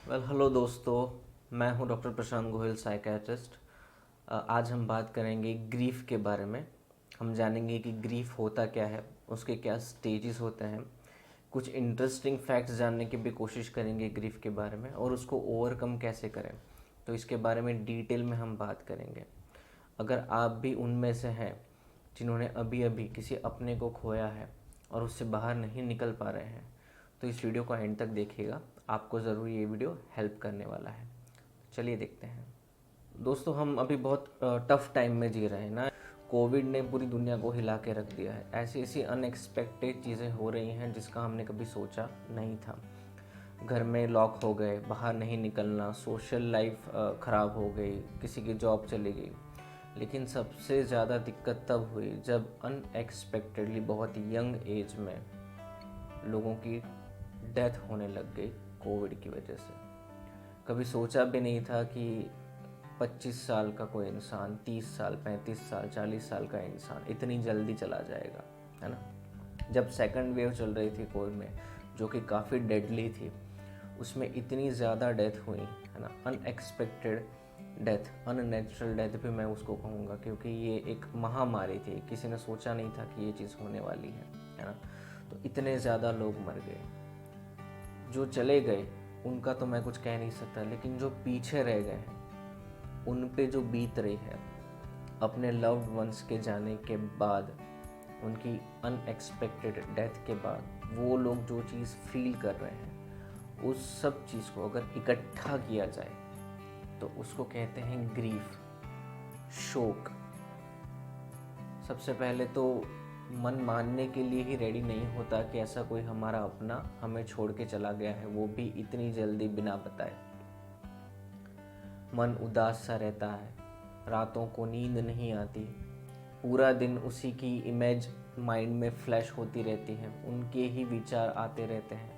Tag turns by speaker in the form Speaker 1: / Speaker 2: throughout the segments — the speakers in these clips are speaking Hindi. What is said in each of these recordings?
Speaker 1: हेलो दोस्तों। मैं हूं डॉक्टर प्रशांत गोहिल, साइकेट्रिस्ट। आज हम बात करेंगे ग्रीफ के बारे में। हम जानेंगे कि ग्रीफ होता क्या है, उसके क्या स्टेजेस होते हैं। कुछ इंटरेस्टिंग फैक्ट्स जानने की भी कोशिश करेंगे ग्रीफ के बारे में, और उसको ओवरकम कैसे करें, तो इसके बारे में डिटेल में हम बात करेंगे। अगर आप भी उनमें से हैं जिन्होंने अभी अभी किसी अपने को खोया है और उससे बाहर नहीं निकल पा रहे हैं, तो इस वीडियो को एंड तक देखिएगा। आपको ज़रूर ये वीडियो हेल्प करने वाला है। चलिए देखते हैं। दोस्तों, हम अभी बहुत टफ टाइम में जी रहे हैं ना। कोविड ने पूरी दुनिया को हिला के रख दिया है। ऐसी ऐसी अनएक्सपेक्टेड चीज़ें हो रही हैं जिसका हमने कभी सोचा नहीं था। घर में लॉक हो गए, बाहर नहीं निकलना, सोशल लाइफ ख़राब हो गई, किसी की जॉब चली गई। लेकिन सबसे ज़्यादा दिक्कत तब हुई जब अनएक्सपेक्टेडली बहुत यंग एज में लोगों की डेथ होने लग गई कोविड की वजह से। कभी सोचा भी नहीं था कि 25 साल का कोई इंसान, 30 साल, 35 साल, 40 साल का इंसान इतनी जल्दी चला जाएगा, है ना। जब सेकंड वेव चल रही थी कोविड में, जो कि काफ़ी डेडली थी, उसमें इतनी ज़्यादा डेथ हुई, है ना। अनएक्सपेक्टेड डेथ, अननेचुरल डेथ भी मैं उसको कहूँगा, क्योंकि ये एक महामारी थी। किसी ने सोचा नहीं था कि ये चीज़ होने वाली है ना। तो इतने ज़्यादा लोग मर गए। जो चले गए उनका तो मैं कुछ कह नहीं सकता, लेकिन जो पीछे रह गए हैं उन पे जो बीत रही है अपने लव्ड वंस के जाने के बाद, उनकी अनएक्सपेक्टेड डेथ के बाद, वो लोग जो चीज़ फील कर रहे हैं, उस सब चीज़ को अगर इकट्ठा किया जाए तो उसको कहते हैं ग्रीफ, शोक। सबसे पहले तो मन मानने के लिए ही रेडी नहीं होता कि ऐसा कोई हमारा अपना हमें छोड़ के चला गया है, वो भी इतनी जल्दी बिना बताए। मन उदास सा रहता है, रातों को नींद नहीं आती, पूरा दिन उसी की इमेज माइंड में फ्लैश होती रहती है, उनके ही विचार आते रहते हैं।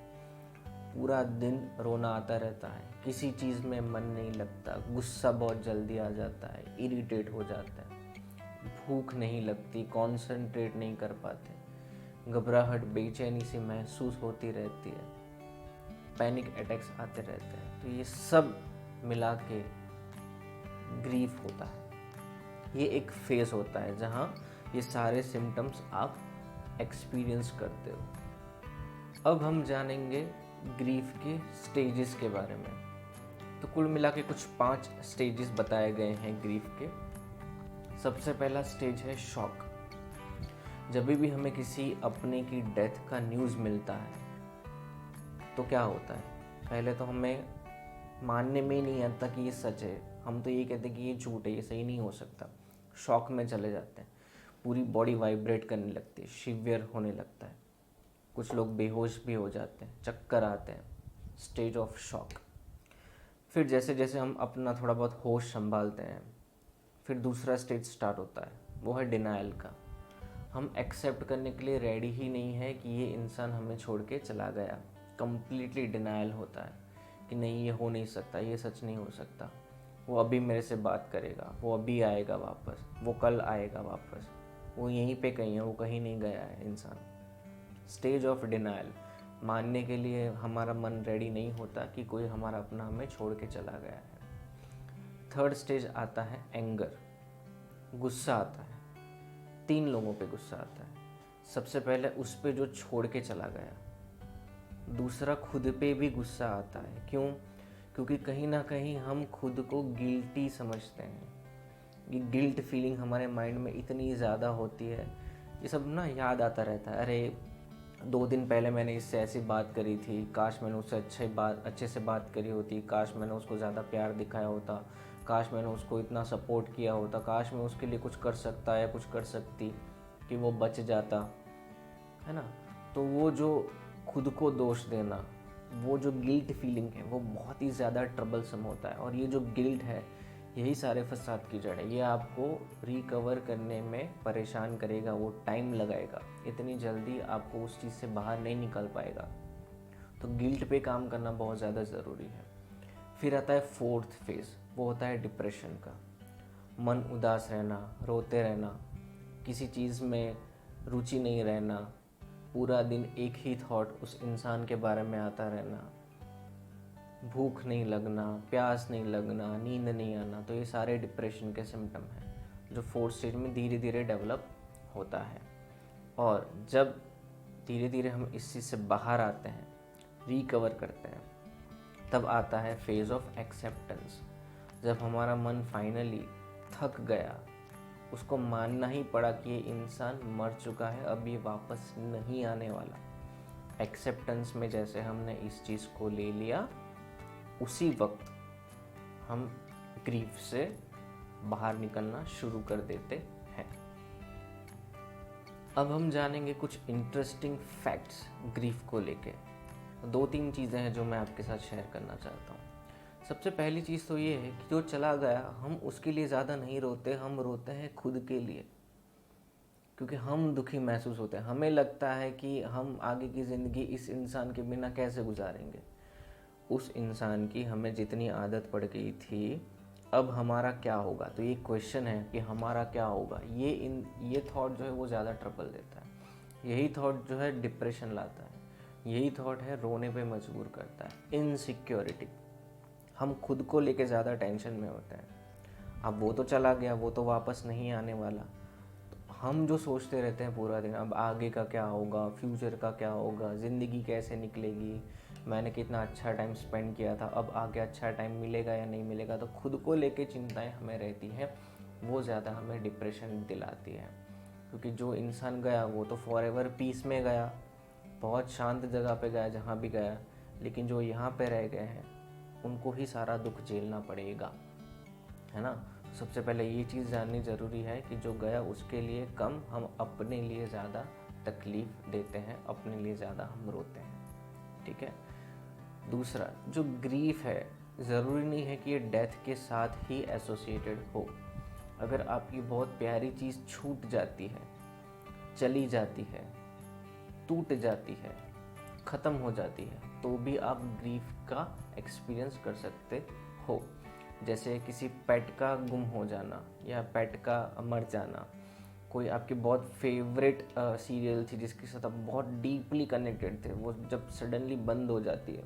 Speaker 1: पूरा दिन रोना आता रहता है, किसी चीज़ में मन नहीं लगता, गुस्सा बहुत जल्दी आ जाता है, इरिटेट हो जाता है, भूख नहीं लगती, कंसंट्रेट नहीं कर पाते, घबराहट, बेचैनी सी महसूस होती रहती है, पैनिक अटैक्स आते रहते हैं। तो ये सब मिला के ग्रीफ होता है। ये एक फेज होता है जहाँ ये सारे सिम्टम्स आप एक्सपीरियंस करते हो। अब हम जानेंगे ग्रीफ के स्टेजेस के बारे में। तो कुल मिला के कुछ 5 स्टेजेस बताए गए हैं ग्रीफ के। सबसे पहला स्टेज है शॉक। जब भी हमें किसी अपने की डेथ का न्यूज़ मिलता है तो क्या होता है, पहले तो हमें मानने में ही नहीं आता कि ये सच है। हम तो ये कहते हैं कि ये झूठ है, ये सही नहीं हो सकता। शॉक में चले जाते हैं, पूरी बॉडी वाइब्रेट करने लगती है, शिवियर होने लगता है, कुछ लोग बेहोश भी हो जाते हैं, चक्कर आते हैं। Stage of shock. फिर जैसे जैसे हम अपना थोड़ा बहुत होश संभालते हैं, फिर दूसरा स्टेज स्टार्ट होता है, वो है डिनायल का। हम एक्सेप्ट करने के लिए रेडी ही नहीं है कि ये इंसान हमें छोड़ के चला गया। कंप्लीटली डिनायल होता है कि नहीं, ये हो नहीं सकता, ये सच नहीं हो सकता, वो अभी मेरे से बात करेगा, वो अभी आएगा वापस, वो कल आएगा वापस, वो यहीं पे कहीं है, वो कहीं नहीं गया है इंसान। Stage of denial. मानने के लिए हमारा मन रेडी नहीं होता कि कोई हमारा अपना हमें छोड़ के चला गया है। थर्ड स्टेज आता है एंगर, गुस्सा आता है। 3 लोगों पे गुस्सा आता है। सबसे पहले उस पे जो छोड़ के चला गया, दूसरा खुद पे भी गुस्सा आता है। क्यों? क्योंकि कहीं ना कहीं हम खुद को गिल्टी समझते हैं। ये गिल्ट फीलिंग हमारे माइंड में इतनी ज़्यादा होती है, ये सब ना याद आता रहता है। अरे, 2 दिन पहले मैंने इससे ऐसी बात करी थी, काश मैंने उससे अच्छे से बात करी होती, काश मैंने उसको ज़्यादा प्यार दिखाया होता, काश मैंने उसको इतना सपोर्ट किया होता, काश मैं उसके लिए कुछ कर सकता या कुछ कर सकती कि वो बच जाता, है ना। तो वो जो खुद को दोष देना, वो जो गिल्ट फीलिंग है, वो बहुत ही ज़्यादा ट्रबलसम होता है। और ये जो गिल्ट है, यही सारे फसाद की जड़ है। ये आपको रिकवर करने में परेशान करेगा, वो टाइम लगाएगा, इतनी जल्दी आपको उस चीज़ से बाहर नहीं निकल पाएगा। तो गिल्ट पे काम करना बहुत ज़्यादा ज़रूरी है। फिर आता है फोर्थ फेज, वो होता है डिप्रेशन का। मन उदास रहना, रोते रहना, किसी चीज़ में रुचि नहीं रहना, पूरा दिन एक ही थॉट उस इंसान के बारे में आता रहना, भूख नहीं लगना, प्यास नहीं लगना, नींद नहीं आना, तो ये सारे डिप्रेशन के सिम्टम हैं जो 4th स्टेज में धीरे धीरे डेवलप होता है। और जब धीरे धीरे हम इस चीज़ से बाहर आते हैं, रिकवर करते हैं, तब आता है फेज ऑफ एक्सेप्टेंस, जब हमारा मन फाइनली थक गया, उसको मानना ही पड़ा कि ये इंसान मर चुका है, अब ये वापस नहीं आने वाला। एक्सेप्टेंस में जैसे हमने इस चीज़ को ले लिया, उसी वक्त हम ग्रीफ से बाहर निकलना शुरू कर देते हैं। अब हम जानेंगे कुछ इंटरेस्टिंग फैक्ट्स ग्रीफ को लेके। 2-3 चीज़ें हैं जो मैं आपके साथ शेयर करना चाहता हूँ। सबसे पहली चीज़ तो ये है कि जो चला गया हम उसके लिए ज़्यादा नहीं रोते, हम रोते हैं खुद के लिए, क्योंकि हम दुखी महसूस होते हैं। हमें लगता है कि हम आगे की ज़िंदगी इस इंसान के बिना कैसे गुजारेंगे। उस इंसान की हमें जितनी आदत पड़ गई थी, अब हमारा क्या होगा। तो ये क्वेश्चन है कि हमारा क्या होगा, ये थॉट जो है वो ज़्यादा ट्रबल देता है। यही थॉट जो है डिप्रेशन लाता है, यही थॉट है रोने पे मजबूर करता है। इनसिक्योरिटी, हम खुद को लेके ज़्यादा टेंशन में होते हैं। अब वो तो चला गया, वो तो वापस नहीं आने वाला, तो हम जो सोचते रहते हैं पूरा दिन, अब आगे का क्या होगा, फ्यूचर का क्या होगा, ज़िंदगी कैसे निकलेगी, मैंने कितना अच्छा टाइम स्पेंड किया था, अब आगे अच्छा टाइम मिलेगा या नहीं मिलेगा। तो खुद को लेके चिंताएं हमें रहती हैं, वो ज़्यादा हमें डिप्रेशन दिलाती है। क्योंकि जो इंसान गया वो तो फॉरएवर पीस में गया, बहुत शांत जगह पे गया जहाँ भी गया, लेकिन जो यहाँ पे रह गए हैं उनको ही सारा दुख झेलना पड़ेगा, है ना। सबसे पहले ये चीज़ जाननी ज़रूरी है कि जो गया उसके लिए कम, हम अपने लिए ज़्यादा तकलीफ़ देते हैं, अपने लिए ज़्यादा हम रोते हैं, ठीक है। दूसरा, जो ग्रीफ है ज़रूरी नहीं है कि ये डेथ के साथ ही एसोसिएटेड हो। अगर आपकी बहुत प्यारी चीज़ छूट जाती है, चली जाती है, टूट जाती है, ख़त्म हो जाती है, तो भी आप ग्रीफ का एक्सपीरियंस कर सकते हो। जैसे किसी पेट का गुम हो जाना या पेट का मर जाना। कोई आपकी बहुत फेवरेट सीरियल थी जिसके साथ आप बहुत डीपली कनेक्टेड थे, वो जब सडनली बंद हो जाती है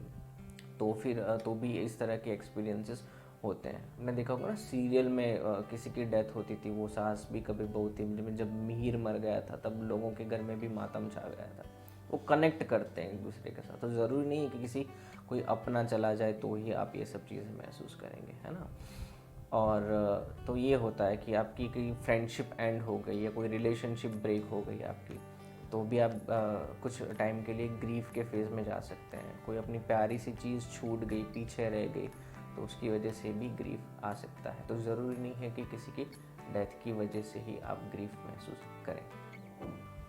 Speaker 1: तो फिर तो भी इस तरह के एक्सपीरियंसेस होते हैं। मैंने देखा होगा ना, सीरियल में किसी की डेथ होती थी, वो सास भी कभी बहू थी, जब मिहिर मर गया था तब लोगों के घर में भी मातम छा गया था। वो कनेक्ट करते हैं एक दूसरे के साथ। तो ज़रूरी नहीं है कि कोई अपना चला जाए तो ही आप ये सब चीज़ें महसूस करेंगे, है ना। और तो ये होता है कि आपकी कोई फ्रेंडशिप एंड हो गई या कोई रिलेशनशिप ब्रेक हो गई आपकी, तो भी आप कुछ टाइम के लिए ग्रीफ के फेज़ में जा सकते हैं। कोई अपनी प्यारी सी चीज़ छूट गई, पीछे रह गई, तो उसकी वजह से भी ग्रीफ आ सकता है। तो ज़रूरी नहीं है कि किसी की डेथ की वजह से ही आप ग्रीफ महसूस करें।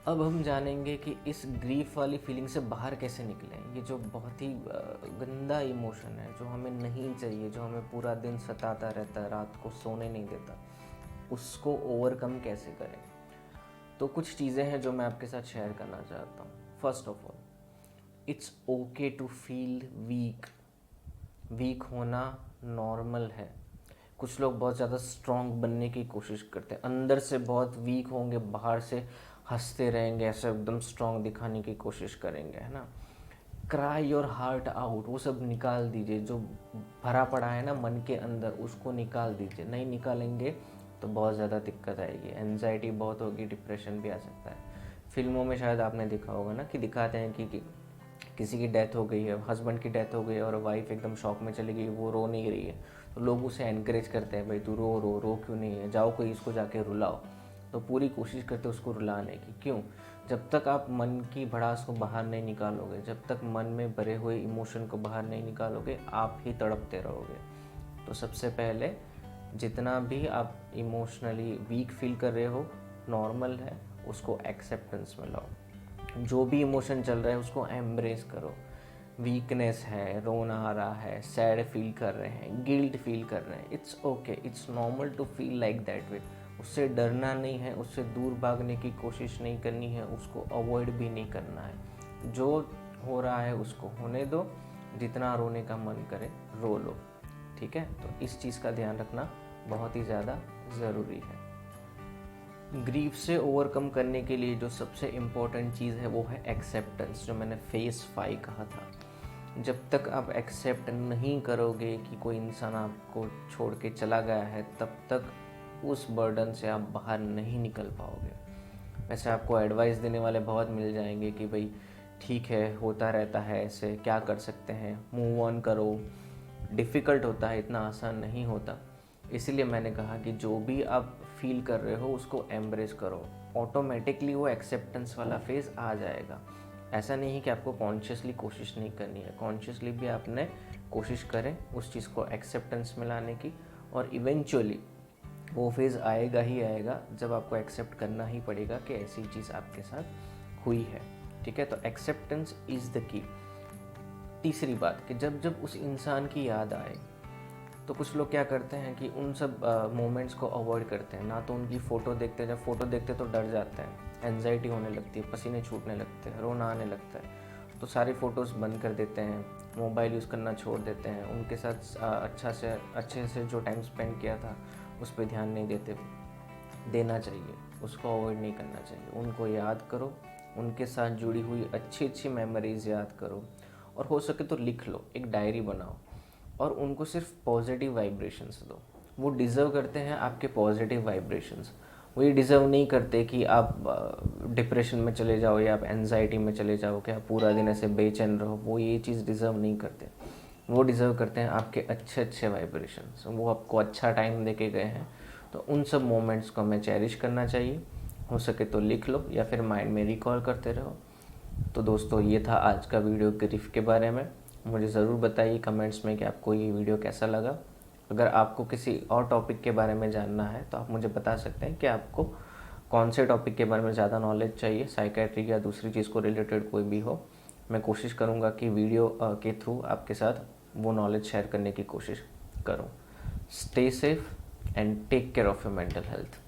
Speaker 1: अब हम जानेंगे कि इस ग्रीफ वाली फीलिंग से बाहर कैसे निकलें। ये जो बहुत ही गंदा इमोशन है, जो हमें नहीं चाहिए, जो हमें पूरा दिन सताता रहता है, रात को सोने नहीं देता, उसको ओवरकम कैसे करें। तो कुछ चीज़ें हैं जो मैं आपके साथ शेयर करना चाहता हूँ। First of all, it's okay to feel weak. Weak होना नॉर्मल है। कुछ लोग बहुत ज़्यादा स्ट्रॉन्ग बनने की कोशिश करते हैं, अंदर से बहुत वीक होंगे, बाहर से हंसते रहेंगे, ऐसे एकदम स्ट्रॉन्ग दिखाने की कोशिश करेंगे, है ना। क्राई योर हार्ट आउट, वो सब निकाल दीजिए। जो भरा पड़ा है ना मन के अंदर, उसको निकाल दीजिए। नहीं निकालेंगे तो बहुत ज़्यादा दिक्कत आएगी, एनजाइटी बहुत होगी, डिप्रेशन भी आ सकता है। फिल्मों में शायद आपने देखा होगा ना कि दिखाते हैं कि किसी की डेथ हो गई है, हस्बैंड की डेथ हो गई है और वाइफ एकदम शॉक में चली गई, वो रो नहीं रही है, तो लोग उसे एनकरेज करते हैं, भाई तू रो रो रो क्यों नहीं है, जाओ कोई इसको जाके रुलाओ। तो पूरी कोशिश करते हैं उसको रुलाने की। क्यों? जब तक आप मन की भड़ास को बाहर नहीं निकालोगे, जब तक मन में भरे हुए इमोशन को बाहर नहीं निकालोगे, आप ही तड़पते रहोगे। तो सबसे पहले जितना भी आप इमोशनली वीक फील कर रहे हो, नॉर्मल है, उसको एक्सेप्टेंस में लाओ। जो भी इमोशन चल रहा है उसको एम्ब्रेस करो। वीकनेस है, रोना आ रहा है, सैड फील कर रहे हैं, गिल्ट फील कर रहे हैं, it's okay, it's normal to feel like that way. उससे डरना नहीं है, उससे दूर भागने की कोशिश नहीं करनी है, उसको अवॉइड भी नहीं करना है। जो हो रहा है उसको होने दो, जितना रोने का मन करे रो लो, ठीक है। तो इस चीज़ का ध्यान रखना बहुत ही ज़्यादा ज़रूरी है। ग्रीफ से ओवरकम करने के लिए जो सबसे इम्पोर्टेंट चीज़ है वो है एक्सेप्टेंस, जो मैंने फेज 5 कहा था। जब तक आप एक्सेप्ट नहीं करोगे कि कोई इंसान आपको छोड़ के चला गया है, तब तक उस बर्डन से आप बाहर नहीं निकल पाओगे। वैसे आपको एडवाइस देने वाले बहुत मिल जाएंगे कि भाई ठीक है, होता रहता है ऐसे, क्या कर सकते हैं, मूव ऑन करो। डिफ़िकल्ट होता है, इतना आसान नहीं होता। इसीलिए मैंने कहा कि जो भी आप फील कर रहे हो उसको एम्ब्रेस करो, ऑटोमेटिकली वो एक्सेप्टेंस वाला फेज़ आ जाएगा। ऐसा नहीं है कि आपको कॉन्शियसली कोशिश नहीं करनी है, कॉन्शियसली भी आपने कोशिश करें उस चीज़ को एक्सेप्टेंस में लाने की, और इवेंचुअली वो फेज़ आएगा ही आएगा जब आपको एक्सेप्ट करना ही पड़ेगा कि ऐसी चीज़ आपके साथ हुई है। ठीक है, तो एक्सेप्टेंस इज़ द की। तीसरी बात कि जब जब उस इंसान की याद आए तो कुछ लोग क्या करते हैं कि उन सब मोमेंट्स को अवॉइड करते हैं। ना तो उनकी फ़ोटो देखते हैं, जब फ़ोटो देखते तो डर जाते हैं, एनजाइटी होने लगती है, पसीने छूटने लगते हैं, रोना आने लगता है, तो सारी फ़ोटोज़ बंद कर देते हैं, मोबाइल यूज़ करना छोड़ देते हैं, उनके साथ अच्छे से जो टाइम स्पेंड किया था उस पर ध्यान नहीं देना चाहिए, उसको अवॉइड नहीं करना चाहिए। उनको याद करो, उनके साथ जुड़ी हुई अच्छी अच्छी मेमोरीज़ याद करो, और हो सके तो लिख लो, एक डायरी बनाओ, और उनको सिर्फ पॉजिटिव वाइब्रेशंस दो। वो डिज़र्व करते हैं आपके पॉजिटिव वाइब्रेशंस। वो ये डिज़र्व नहीं करते कि आप डिप्रेशन में चले जाओ या आप एनजाइटी में चले जाओ, कि आप पूरा दिन ऐसे बेचैन रहो। वो ये चीज़ डिज़र्व नहीं करते। वो डिज़र्व करते हैं आपके अच्छे अच्छे वाइब्रेशंस। वो आपको अच्छा टाइम दे के गए हैं, तो उन सब मोमेंट्स को हमें चेरिश करना चाहिए। हो सके तो लिख लो या फिर माइंड में रिकॉल करते रहो। तो दोस्तों, ये था आज का वीडियो ग्रीफ के बारे में। मुझे ज़रूर बताइए कमेंट्स में कि आपको ये वीडियो कैसा लगा। अगर आपको किसी और टॉपिक के बारे में जानना है तो आप मुझे बता सकते हैं कि आपको कौन से टॉपिक के बारे में ज़्यादा नॉलेज चाहिए, साइकेट्री या दूसरी चीज़ को रिलेटेड कोई भी हो। मैं कोशिश करूँगा कि वीडियो के थ्रू आपके साथ वो नॉलेज शेयर करने की कोशिश करूँ। Stay safe and take care of your mental health.